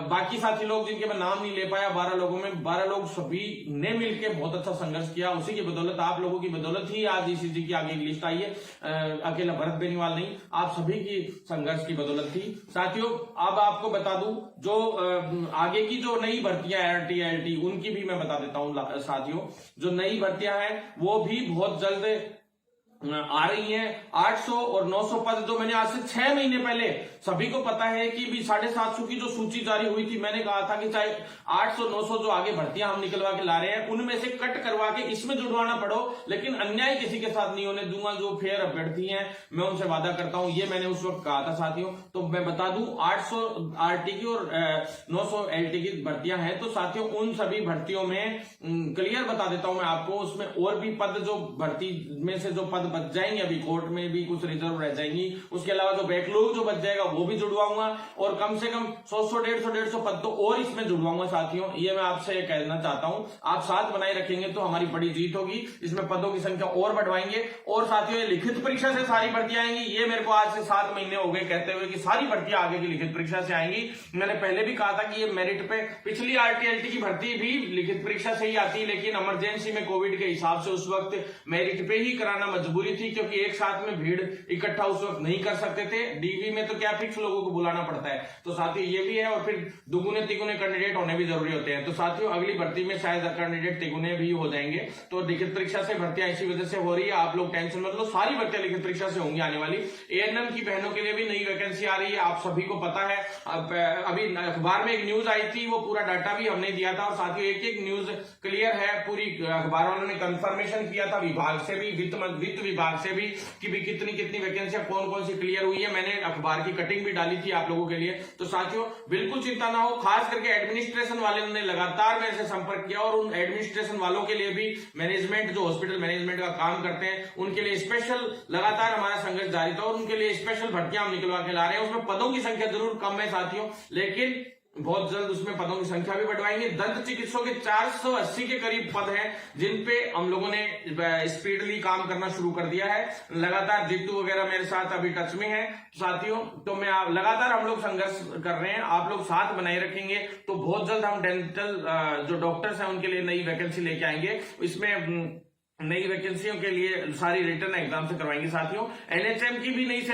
बाकी साथी लोग जिनके मैं नाम नहीं ले पाया, 12 लोगों में 12 लोग सभी ने मिलकर बहुत अच्छा संघर्ष किया। उसी की बदौलत, आप लोगों की बदौलत ही आज ECG की आगे लिस्ट आई है। अकेला भरत बेनीवाल नहीं, आप सभी की संघर्ष की बदौलत थी। साथियों अब आपको बता दूं जो आगे की जो नई भर्तियां आरटी एलटी उनकी भी मैं बता देता हूं साथियों। जो नई भर्तियां हैं वो भी बहुत जल्द आ रही हैं। 800 और 900 पद जो मैंने आज से 6 महीने पहले, सभी को पता है कि भी 750 की जो सूची जारी हुई थी, मैंने कहा था कि चाहे 800 900 जो आगे भर्तियां हम निकलवा के ला रहे हैं उनमें से कट करवा के इसमें जुड़वाना पड़ो, लेकिन अन्याय किसी के साथ नहीं होने दूंगा। जो फेयर अभ्यर्थी हैं मैं उनसे वादा करता हूं, ये मैंने उस वक्त कहा था साथियों। तो मैं बता दूं 800 आरटी की और 900 एलटी की भर्तियां हैं। तो साथियों उन सभी भर्तियों में क्लियर बता देता हूं मैं आपको, उसमें और भी पद जो भर्ती में से जो पद बच जाएंगे, अभी कोर्ट में भी कुछ रिजर्व रह जाएंगी, उसके अलावा जो बैकलॉग जो बच जाएगा वो भी जुड़वाऊंगा और कम से कम 100 150 पद तो और इसमें जुड़वाऊंगा साथियों। ये मैं आपसे कहना चाहता हूं, आप साथ बनाए रखेंगे तो हमारी बड़ी जीत होगी। इसमें पदों की संख्या और बढ़वाएंगे। और साथियों लिखित परीक्षा से सारी भर्तियां आएंगी। ये मेरे को आज से 7 महीने हो गए कहते हुए कि सारी भर्तियां आगे की लिखित परीक्षा से आएंगी। मैंने पहले भी कहा था कि ये मेरिट पे, पिछली आरटीएलटी की भर्ती भी लिखित परीक्षा से ही आती, लेकिन इमरजेंसी में कोविड के हिसाब से उस वक्त मेरिट पे ही कराना मजबूरी थी, क्योंकि एक साथ में भीड़ इकट्ठा उस वक्त नहीं कर सकते थे। डीवी में तो क्या फिक्स लोगों को बुलाना पड़ता है। तो साथियों ये भी है, और फिर दुगुने तिगुने कैंडिडेट होने भी जरूरी होते हैं। तो साथियों अगली भर्ती में शायद कैंडिडेट तिगुने भी हो जाएंगे। तो लिखित परीक्षा से भर्तियां इसी वजह से हो रही है। आप लोग टेंशन मत लो, सारी भर्तियां लिखित परीक्षा से होंगी आने वाली। एएनएम की बहनों के लिए भी नई वैकेंसी आ रही है, आप सभी को पता है। अभी अखबार में एक न्यूज आई थी, वो पूरा डाटा भी हमने दिया था। और साथियों एक एक न्यूज क्लियर है, पूरी अखबार वालों ने कंफर्मेशन किया था विभाग से भी, वित्त विभाग से भी, कि भी कितनी कितनी वैकेंसियां कौन कौन सी क्लियर हुई है। मैंने अखबार की कटिंग भी डाली थी आप लोगों के लिए। तो साथियों बिल्कुल चिंता ना हो, खास करके एडमिनिस्ट्रेशन वाले ने लगातार मेरे से संपर्क किया, और उन एडमिनिस्ट्रेशन वालों के लिए भी, मैनेजमेंट जो हॉस्पिटल मैनेजमेंट का काम करते हैं उनके लिए स्पेशल लगातार हमारा संघर्ष जारी था, और उनके लिए स्पेशल भर्तियां हम निकलवा के ला रहे हैं। उसमें पदों की संख्या जरूर कम है साथियों, लेकिन बहुत जल्द उसमें पदों की संख्या भी बढ़वाएंगे। दंत चिकित्सकों के 480 के करीब पद हैं, जिन पे हम लोगों ने स्पीडली काम करना शुरू कर दिया है। लगातार जितू वगैरह मेरे साथ अभी टच में है साथियों। तो मैं लगातार हम लोग संघर्ष कर रहे हैं, आप लोग साथ बनाए रखेंगे तो बहुत जल्द हम डेंटल जो डॉक्टर्स हैं उनके लिए नई वैकेंसी लेके आएंगे। इसमें नई वैकेंसियों के लिए सारी रिटर्न एग्जाम से करवाएंगे साथियों। एनएचएम की भी नई से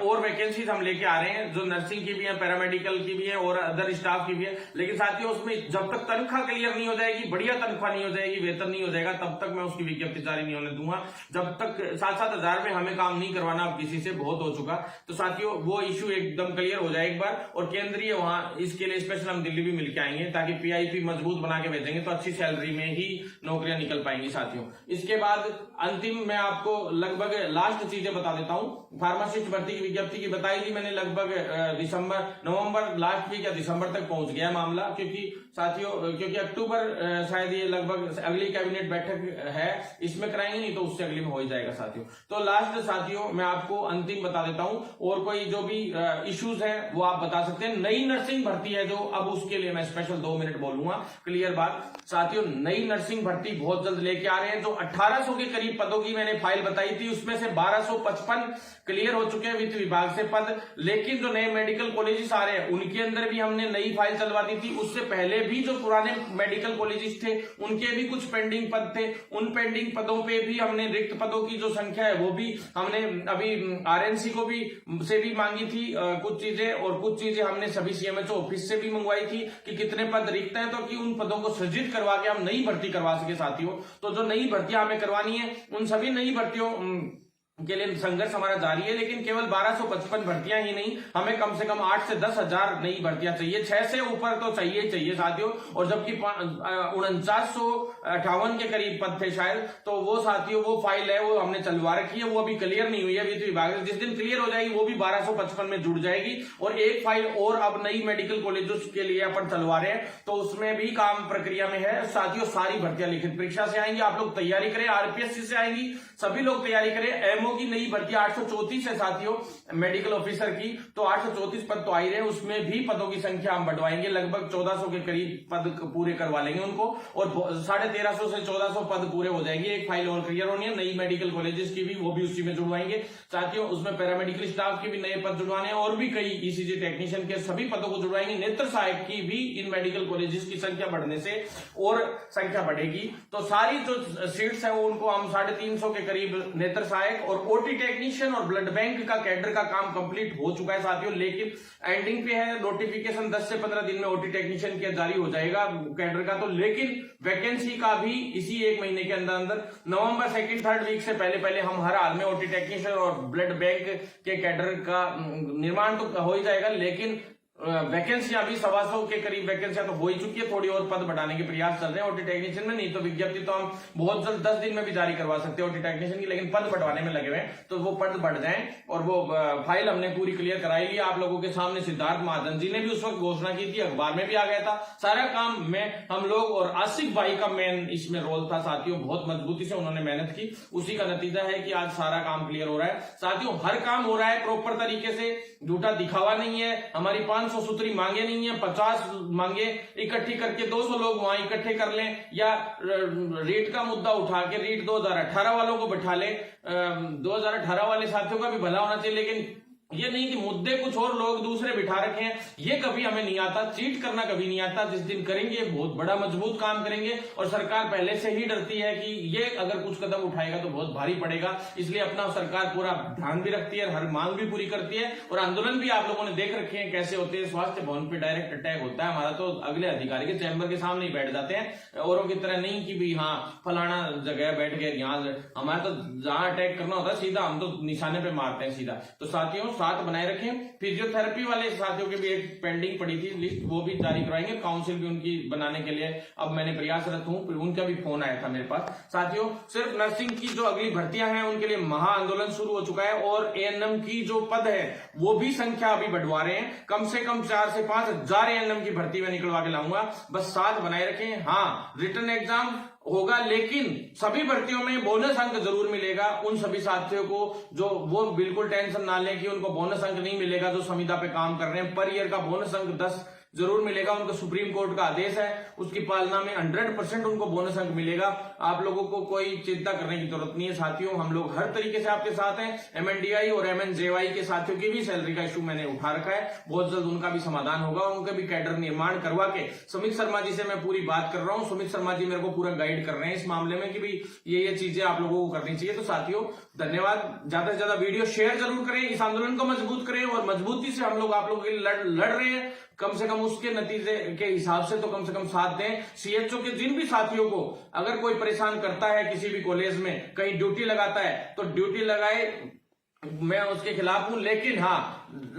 और वैकेंसीज हम लेके आ रहे हैं, जो नर्सिंग की भी है, पैरामेडिकल की भी है और अदर स्टाफ की भी है। लेकिन साथियों उसमें जब तक तनख्वाह क्लियर नहीं हो जाएगी, बढ़िया तनख्वाह नहीं हो जाएगी, वेतन नहीं हो जाएगा, तब तक मैं उसकी विज्ञप्ति जारी नहीं होने दूंगा। जब तक 7-7 हजार में हमें काम नहीं करवाना अब किसी से, बहुत हो चुका। तो साथियों वो इश्यू एकदम क्लियर हो जाए एक बार, और केंद्रीय वहां इसके लिए स्पेशल हम दिल्ली भी मिलकर आएंगे, ताकि पीआईपी मजबूत बना के भेजेंगे तो अच्छी सैलरी में ही नौकरियां निकल पाएंगी साथियों। इसके बाद अंतिम मैं आपको लगभग लास्ट चीजें बता देता हूं। फार्मासिस्ट भर्ती की विज्ञप्ति की बताई थी मैंने, लगभग नवंबर लास्ट वीक या दिसंबर तक पहुंच गया मामला, क्योंकि साथियों क्योंकि अक्टूबर शायद ये लगभग अगली कैबिनेट बैठक है, इसमें कराएंगे, नहीं तो उससे अगली में हो ही जाएगा साथियों। तो लास्ट साथियों मैं आपको अंतिम बता देता हूं, और कोई जो भी इश्यूज है वो आप बता सकते हैं। नई नर्सिंग भर्ती है जो, अब उसके लिए मैं स्पेशल 2 मिनट बोलूंगा। क्लियर बात साथियों, नई नर्सिंग भर्ती बहुत जल्द लेके आ रहे हैं। जो 1800 के करीब पदों की मैंने फाइल बताई थी, उसमें से 1255 क्लियर हो चुके हैं वित्त विभाग से पद। लेकिन जो नए मेडिकल कॉलेजेस आ रहे हैं उनके अंदर भी हमने नई फाइल चलवा दी थी। उससे पहले भी जो पुराने मेडिकल कॉलेजेस थे उनके भी कुछ पेंडिंग पद थे, उन पेंडिंग पदों पे भी हमने रिक्त पदों की जो संख्या है वो भी हमने अभी आरएनसी को भी से भी मांगी थी कुछ चीजें, और कुछ चीजें हमने सभी सीएमएचओ ऑफिस से भी मंगवाई थी कि कितने पद रिक्त हैं, तो कि उन पदों को सृजित करवा के हम नई भर्ती करवा सके साथियों। तो जो नई भर्तियां हमें करवानी है उन सभी नई भर्तियों के लिए संघर्ष हमारा जारी है। लेकिन केवल 1255 भर्तियां ही नहीं, हमें कम से कम 8 से 10 हजार नई भर्तियां चाहिए, 6 से ऊपर तो चाहिए साथियों। और जबकि 4958 के करीब पद थे शायद, तो वो साथियों वो फाइल है वो हमने चलवा रखी है, वो अभी क्लियर नहीं हुई है वित्त विभाग से। जिस दिन क्लियर हो जाएगी वो भी 1255 में जुड़ जाएगी। और एक फाइल और अब नई मेडिकल कॉलेजों के लिए अपन चलवा रहे हैं, तो उसमें भी काम प्रक्रिया में है साथियों। सारी भर्तियां लिखित परीक्षा से आएंगी, आप लोग तैयारी करें। आरपीएससी से आएंगी, सभी लोग तैयारी करें। एमओ की नई भर्ती 834 है साथियों मेडिकल ऑफिसर की, तो 834 पद तो आ ही रहे, उसमें भी पदों की संख्या हम बढ़वाएंगे। लगभग 1400 के करीब पद पूरे करवा लेंगे उनको, और 1350 से 1400 पद पूरे हो जाएंगे। एक फाइल और क्लियर होनी है नई मेडिकल कॉलेजेस की भी, वो भी उसी में जुड़वाएंगे साथियों। उसमें पैरामेडिकल स्टाफ के भी नए पद जुड़वाने हैं, और भी कई ईसीजी टेक्नीशियन के सभी पदों को जुड़वाएंगे। नेत्र सहायक की भी इन मेडिकल कॉलेजेस की संख्या बढ़ने से और संख्या बढ़ेगी। तो सारी जो सीट्स है उनको हम 350 के करीब नेत्र सहायक और और ओटी टेक्नीशियन और ब्लड बैंक का कैडर का काम कंप्लीट हो चुका है साथियों, लेकिन एंडिंग पे है नोटिफिकेशन 10 से 15 दिन में ओटी टेक्नीशियन के जारी हो जाएगा कैडर का। तो लेकिन वैकेंसी का भी इसी एक महीने के अंदर अंदर नवंबर 2-3 वीक से पहले पहले हम हर हाल में ओटी टेक्नीशियन और ब्लड बैंक के कैडर का निर्माण तो हो ही जाएगा, लेकिन वैकेंसियां अभी 125 के करीब वैकेंसियां तो हो ही चुकी है, थोड़ी और पद बढ़ाने के प्रयास चल रहे हैं ओटी टेक्नीशियन में। नहीं तो विज्ञप्ति तो हम बहुत जल्द 10 दिन में भी जारी करवा सकते हैं ओटी टेक्नीशियन की, लेकिन पद बढ़वाने में लगे हुए हैं तो वो पद बढ़ जाएं। और वो फाइल हमने पूरी क्लियर कराई ली आप लोगों के सामने। सिद्धार्थ महाजन जी ने भी उस वक्त घोषणा की थी, अखबार में भी आ गया था सारा काम में हम लोग, और आसिफ भाई का मेन इसमें रोल था साथियों। बहुत मजबूती से उन्होंने मेहनत की, उसी का नतीजा है कि आज सारा काम क्लियर हो रहा है साथियों। हर काम हो रहा है प्रॉपर तरीके से, झूठा दिखावा नहीं है। हमारी 500 सूत्री मांगे नहीं है, 50 मांगे इकट्ठी करके 200 लोग वहां इकट्ठे कर लें, या रीट का मुद्दा उठा के रीट 2018 वालों को बैठा ले। 2018 वाले साथियों का भी भला होना चाहिए, लेकिन ये नहीं कि मुद्दे कुछ और लोग दूसरे बिठा रखे हैं, ये कभी हमें नहीं आता। चीट करना कभी नहीं आता। जिस दिन करेंगे बहुत बड़ा मजबूत काम करेंगे, और सरकार पहले से ही डरती है कि ये अगर कुछ कदम उठाएगा तो बहुत भारी पड़ेगा, इसलिए अपना सरकार पूरा ध्यान भी रखती है, हर मांग भी पूरी करती है। और आंदोलन भी आप लोगों ने देख रखे हैं कैसे होते हैं। स्वास्थ्य भवन पे डायरेक्ट अटैक होता है हमारा, तो अगले अधिकारी के चैम्बर के सामने ही बैठ जाते हैं, औरों की तरह नहीं कि भाई हाँ फलाना जगह बैठ गए यहाँ। हमारा तो जहां अटैक करना होता है सीधा हम तो निशाने पे मारते हैं सीधा। तो साथियों साथ बनाए रखें। फिजियोथेरेपी वाले साथियों की भी एक पेंडिंग पड़ी थी लिस्ट, वो भी जारी करवाएंगे। काउंसिल भी उनकी बनाने के लिए अब मैंने प्रयासरत हूं, उनका भी फोन आया था मेरे पास साथियों। सिर्फ नर्सिंग की जो अगली भर्तियां हैं उनके लिए महा आंदोलन शुरू हो चुका है, और एएनएम की जो पद है वो भी संख्या अभी बढ़वा रहे हैं। कम से कम 4 से 5 हजार एएनएम की भर्ती में निकलवा के लाऊंगा, बस साथ बनाए रखें। हाँ रिटर्न एग्जाम होगा, लेकिन सभी भर्तियों में बोनस अंक जरूर मिलेगा उन सभी साथियों को, जो वो बिल्कुल टेंशन ना लें कि उनको बोनस अंक नहीं मिलेगा जो संविदा पे काम कर रहे हैं। पर ईयर का बोनस अंक 10 जरूर मिलेगा, उनको सुप्रीम कोर्ट का आदेश है, उसकी पालना में 100% उनको बोनस अंक मिलेगा। आप लोगों को कोई चिंता करने की जरूरत नहीं है साथियों, हम लोग हर तरीके से आपके साथ हैं। एमएनडीआई और एमएनजेवाई के साथियों की भी सैलरी का इशू मैंने उठा रखा है, बहुत जल्द उनका भी समाधान होगा। उनका भी कैडर निर्माण करवा के सुमित शर्मा जी से मैं पूरी बात कर रहा हूं। सुमित शर्मा जी मेरे को पूरा गाइड कर रहे हैं इस मामले में कि भाई ये चीजें आप लोगों को करनी चाहिए। तो साथियों धन्यवाद, ज्यादा से ज्यादा वीडियो शेयर जरूर करें, इस आंदोलन को मजबूत करें, और मजबूती से हम लोग आप लोगों के लिए लड़ रहे हैं। कम से कम उसके नतीजे के हिसाब से तो कम से कम साथ दें। सीएचओ के जिन भी साथियों को अगर कोई परेशान करता है किसी भी कॉलेज में, कहीं ड्यूटी लगाता है तो ड्यूटी लगाए, मैं उसके खिलाफ हूं। लेकिन हाँ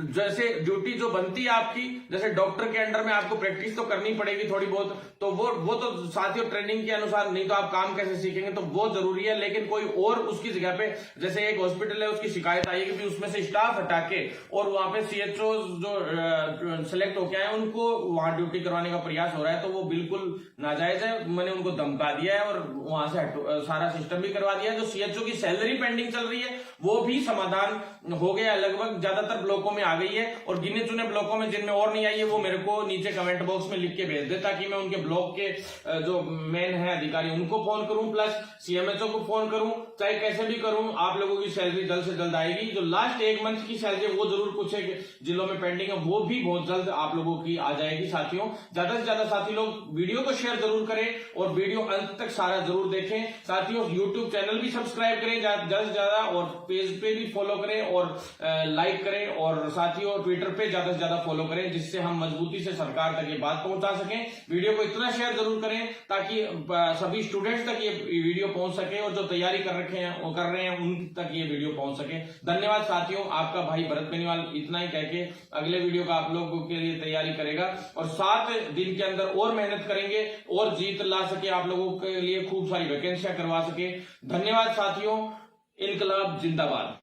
जैसे ड्यूटी जो बनती है आपकी, जैसे डॉक्टर के अंडर में आपको प्रैक्टिस तो करनी पड़ेगी थोड़ी बहुत, तो वो तो साथियों ट्रेनिंग के अनुसार, नहीं तो आप काम कैसे सीखेंगे, तो वो जरूरी है। लेकिन कोई और उसकी जगह पे, जैसे एक हॉस्पिटल है उसकी शिकायत आई है कि उसमें से स्टाफ हटा के और वहां पे सीएचओ जो सिलेक्ट होके आए उनको वहां ड्यूटी करवाने का प्रयास हो रहा है, तो वो बिल्कुल नाजायज है। मैंने उनको धमका दिया है और वहां से सारा सिस्टम भी करवा दिया है। जो सीएचओ की सैलरी पेंडिंग चल रही है वो भी समाधान हो गया, लगभग ज्यादातर ब्लॉकों में आ गई है, और गिने चुने ब्लॉकों में जिनमें और नहीं आई है वो मेरे को नीचे कमेंट बॉक्स में लिख के भेज दे, ताकि मैं उनके ब्लॉक के जो मेन है अधिकारी उनको फोन करूं, प्लस सीएमएचओ को फोन करूं, चाहे कैसे भी करूं। आप लोगों की सैलरी जल्द से जल्द आएगी। जो लास्ट 1 मंथ की सैलरी वो जरूर कुछ जिलों में पेंडिंग है, वो भी बहुत जल्द आप लोगों की आ जाएगी साथियों। ज्यादा से ज्यादा साथी लोग वीडियो को शेयर जरूर करें और वीडियो अंत तक सारा जरूर देखें साथियों। यूट्यूब चैनल भी सब्सक्राइब करें ज्यादा से ज्यादा, और पेज पे भी फॉलो करें और लाइक करें, और साथियों ट्विटर पे ज्यादा से ज्यादा फॉलो करें, जिससे हम मजबूती से सरकार तक ये बात पहुंचा सकें। वीडियो को इतना शेयर जरूर करें ताकि सभी स्टूडेंट्स तक ये वीडियो पहुंच सके, और जो तैयारी कर रहे हैं उन तक ये वीडियो पहुंच सके। धन्यवाद साथियों, आपका भाई भरत बेनीवाल इतना ही कह के अगले वीडियो का आप लोगों के लिए तैयारी करेगा, और 7 दिन के अंदर और मेहनत करेंगे और जीत ला सके, आप लोगों के लिए खूब सारी वैकेंसियां करवा सके। धन्यवाद साथियों, इनकलाब जिंदाबाद।